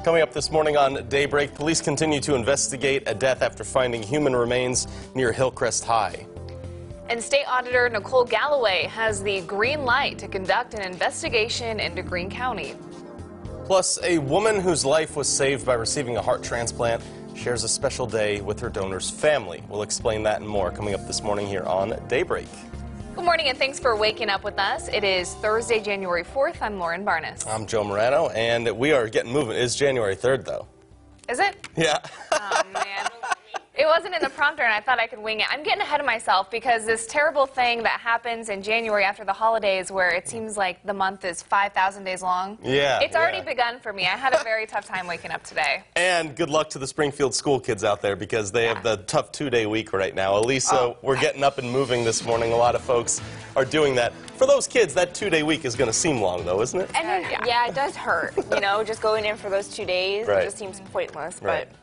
Coming up this morning on Daybreak, police continue to investigate a death after finding human remains near Hillcrest High. And State Auditor Nicole Galloway has the green light to conduct an investigation into Greene County. Plus, a woman whose life was saved by receiving a heart transplant shares a special day with her donor's family. We'll explain that and more coming up this morning here on Daybreak. Good morning and thanks for waking up with us. It is Thursday, January 4th. I'm Lauren Barnes. I'm Joe Morano, and we are getting moving. It is January 3rd, though. Is it? Yeah. Oh, man. It wasn't in the prompter, and I thought I could wing it. I'm getting ahead of myself because this terrible thing that happens in January after the holidays where it seems like the month is 5,000 days long. Yeah. It's already begun for me. I had a very tough time waking up today. And good luck to the Springfield school kids out there because they have the tough two-day week right now. Elisa, we're getting up and moving this morning. A lot of folks are doing that. For those kids, that two-day week is going to seem long, though, isn't it? And yeah, it does hurt. You know, just going in for those 2 days, Right. it just seems pointless. Right. But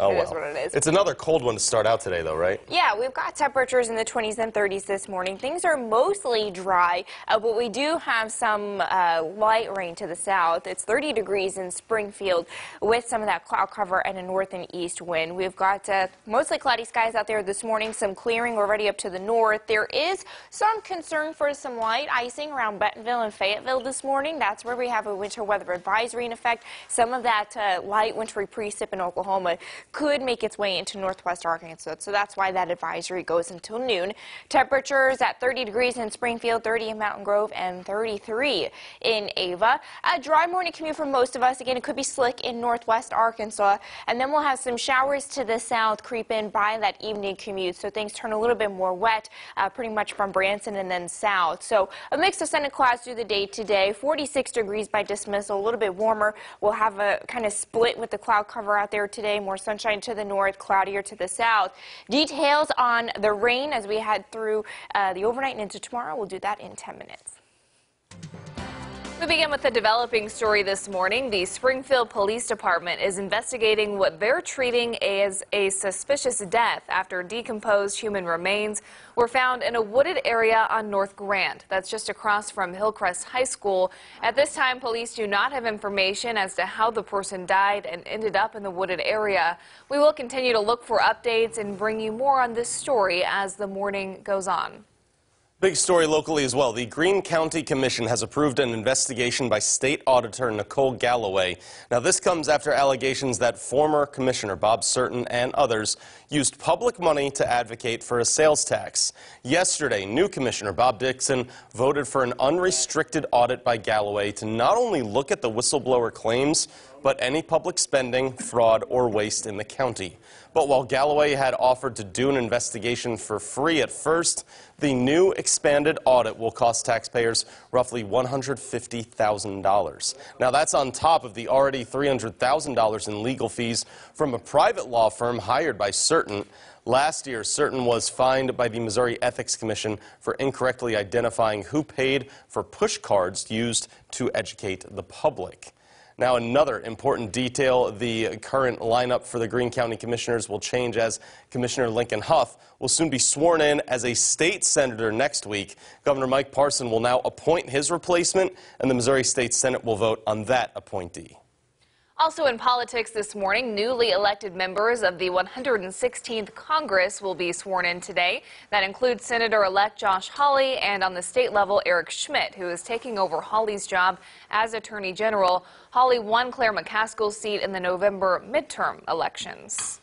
Oh, it well. is what it is. It's another cold one to start out today, though, right? Yeah, we've got temperatures in the 20s and 30s this morning. Things are mostly dry, but we do have some light rain to the south. It's 30 degrees in Springfield with some of that cloud cover and a north and east wind. We've got mostly cloudy skies out there this morning, some clearing already up to the north. There is some concern for some light icing around Bentonville and Fayetteville this morning. That's where we have a winter weather advisory in effect. Some of that light wintry precip in Oklahoma could make its way into northwest Arkansas, so that's why that advisory goes until noon. Temperatures at 30 degrees in Springfield, 30 in Mountain Grove, and 33 in Ava. A dry morning commute for most of us. Again, it could be slick in northwest Arkansas, and then we'll have some showers to the south creep in by that evening commute, so things turn a little bit more wet pretty much from Branson and then south. So a mix of sun and clouds through the day today. 46 degrees by dismissal, a little bit warmer. We'll have a kind of split with the cloud cover out there today. More sunshine to the north, cloudier to the south. Details on the rain as we head through the overnight and into tomorrow. We'll do that in 10 minutes. We begin with a developing story this morning. The Springfield Police Department is investigating what they're treating as a suspicious death after decomposed human remains were found in a wooded area on North Grand. That's just across from Hillcrest High School. At this time, police do not have information as to how the person died and ended up in the wooded area. We will continue to look for updates and bring you more on this story as the morning goes on. Big story locally as well. The Greene County Commission has approved an investigation by State Auditor Nicole Galloway. Now, this comes after allegations that former Commissioner Bob Certain and others used public money to advocate for a sales tax. Yesterday, new Commissioner Bob Dixon voted for an unrestricted audit by Galloway to not only look at the whistleblower claims, but any public spending, fraud, or waste in the county. But while Galloway had offered to do an investigation for free at first, the new expanded audit will cost taxpayers roughly $150,000. Now, that's on top of the already $300,000 in legal fees from a private law firm hired by Certain. Last year, Certain was fined by the Missouri Ethics Commission for incorrectly identifying who paid for push cards used to educate the public. Now, another important detail, the current lineup for the Greene County Commissioners will change as Commissioner Lincoln Huff will soon be sworn in as a state senator next week. Governor Mike Parson will now appoint his replacement, and the Missouri State Senate will vote on that appointee. Also in politics this morning, newly elected members of the 116th Congress will be sworn in today. That includes Senator-elect Josh Hawley and on the state level, Eric Schmidt, who is taking over Hawley's job as Attorney General. Hawley won Claire McCaskill's seat in the November midterm elections.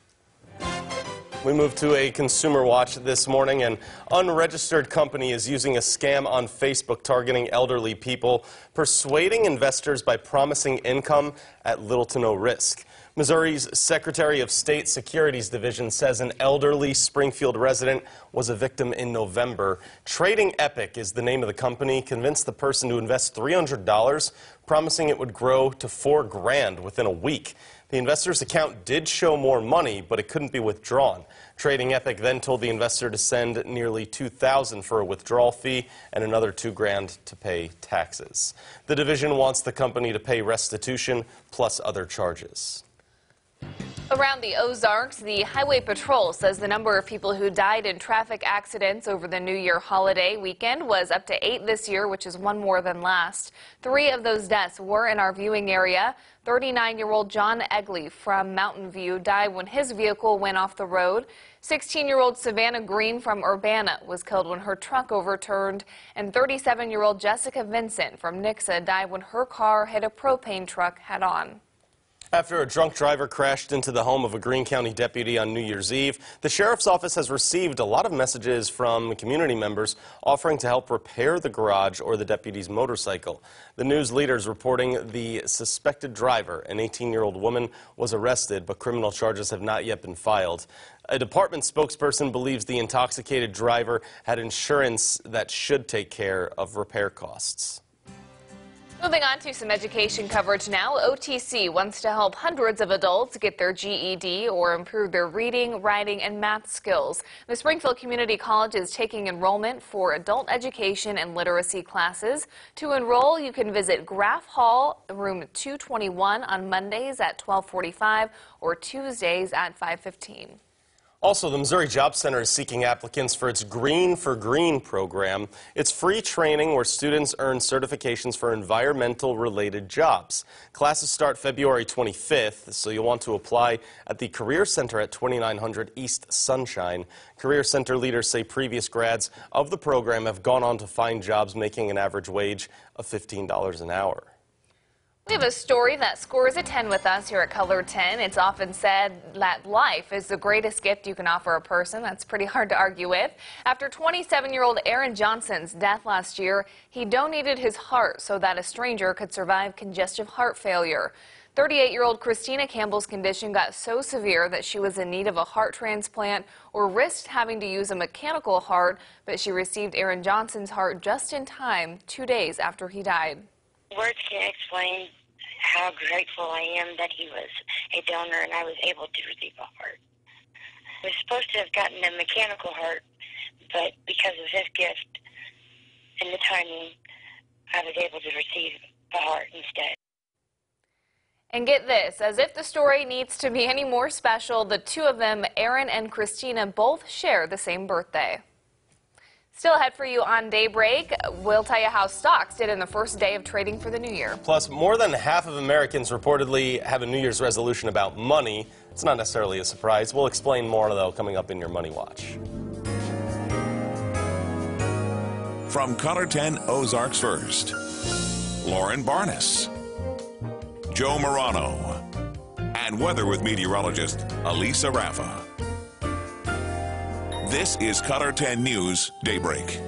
We move to a consumer watch this morning. An unregistered company is using a scam on Facebook targeting elderly people, persuading investors by promising income at little to no risk. Missouri's Secretary of State Securities Division says an elderly Springfield resident was a victim in November. Trading Epic is the name of the company, convinced the person to invest $300, promising it would grow to $4 grand within a week. The investor's account did show more money, but it couldn't be withdrawn. Trading Epic then told the investor to send nearly $2,000 for a withdrawal fee and another $2 grand to pay taxes. The division wants the company to pay restitution plus other charges. Around the Ozarks, the Highway Patrol says the number of people who died in traffic accidents over the New Year holiday weekend was up to 8 this year, which is one more than last. 3 of those deaths were in our viewing area. 39-year-old John Egley from Mountain View died when his vehicle went off the road. 16-year-old Savannah Green from Urbana was killed when her truck overturned. And 37-year-old Jessica Vincent from Nixa died when her car hit a propane truck head-on. After a drunk driver crashed into the home of a Greene County deputy on New Year's Eve, the sheriff's office has received a lot of messages from community members offering to help repair the garage or the deputy's motorcycle. The news leaders reporting the suspected driver, an 18-year-old woman, was arrested, but criminal charges have not yet been filed. A department spokesperson believes the intoxicated driver had insurance that should take care of repair costs. Moving on to some education coverage now. OTC wants to help hundreds of adults get their GED or improve their reading, writing, and math skills. The Springfield Community College is taking enrollment for adult education and literacy classes. To enroll, you can visit Graff Hall, room 221 on Mondays at 12:45 or Tuesdays at 5:15. Also, the Missouri Job Center is seeking applicants for its Green for Green program. It's free training where students earn certifications for environmental-related jobs. Classes start February 25th, so you'll want to apply at the Career Center at 2900 East Sunshine. Career Center leaders say previous grads of the program have gone on to find jobs making an average wage of $15 an hour. We have a story that scores a 10 with us here at Color 10. It's often said that life is the greatest gift you can offer a person. That's pretty hard to argue with. After 27-year-old Aaron Johnson's death last year, he donated his heart so that a stranger could survive congestive heart failure. 38-year-old Christina Campbell's condition got so severe that she was in need of a heart transplant or risked having to use a mechanical heart, but she received Aaron Johnson's heart just in time, 2 days after he died. Words can't explain how grateful I am that he was a donor and I was able to receive a heart. I was supposed to have gotten a mechanical heart, but because of his gift and the timing, I was able to receive a heart instead. And get this, as if the story needs to be any more special, the two of them, Aaron and Christina, both share the same birthday. Still ahead for you on Daybreak, we'll tell you how stocks did in the first day of trading for the new year. Plus, more than half of Americans reportedly have a New Year's resolution about money. It's not necessarily a surprise. We'll explain more, though, coming up in your Money Watch. From Color 10 Ozarks First, Lauren Barnes, Joe Morano, and weather with meteorologist Elisa Raffa. This is Color 10 News Daybreak.